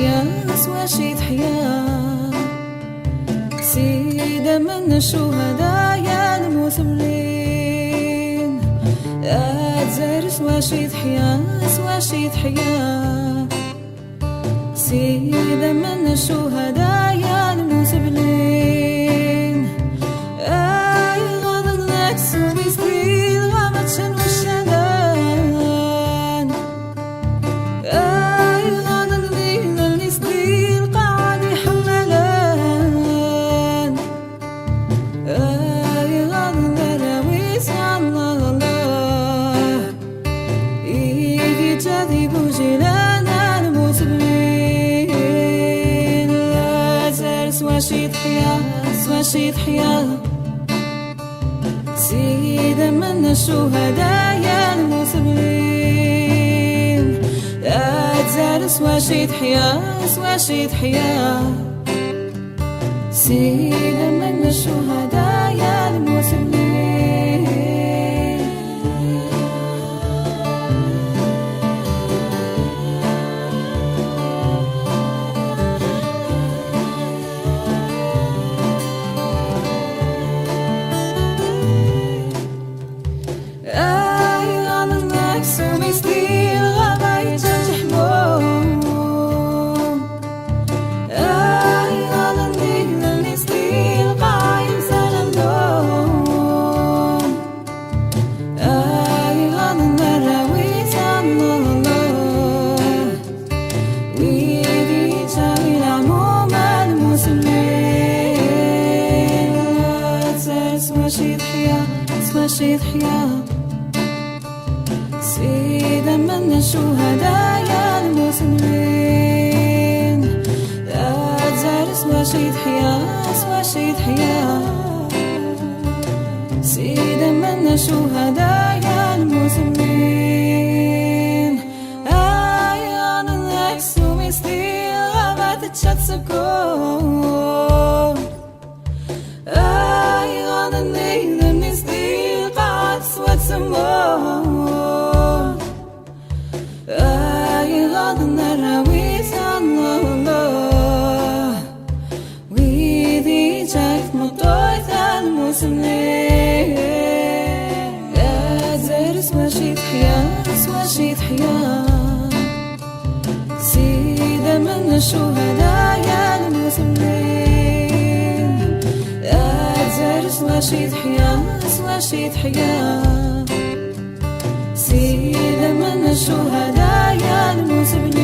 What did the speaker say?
تحيا سواشي تحيا سيدة من الشهداء يا المثمرين أتزار سواشي تحيا سيدة من الشهداء يا المثمرين أي غضن لك سوبي سبيل غامت شن والشدان أي غضن ليل النسبيل قاعد يحملان أي غضن دراويس الله الله إيدي جاذي بوجلان المثمرين أزار سواشي تحيا سيدة من الشهداء يا المثمرين أتزار سواشي تحيا سيدة من الشهداء يا المثمرين سواشي تحيا سيدة من الشهداء يا المثمرين أتزار سواشي تحيا سيدة من الشهداء يا المثمرين أيان النكس ومستيل غابت تشتسكون أيان النيل سمون أي غضن الرويس الله الله ويدي جاك مطويت المثمرين أزر سواشي تحيا سيدة من الشهداء يا المثمرين أزر سواشي تحيا سيدة من الشهداء يا المثمرين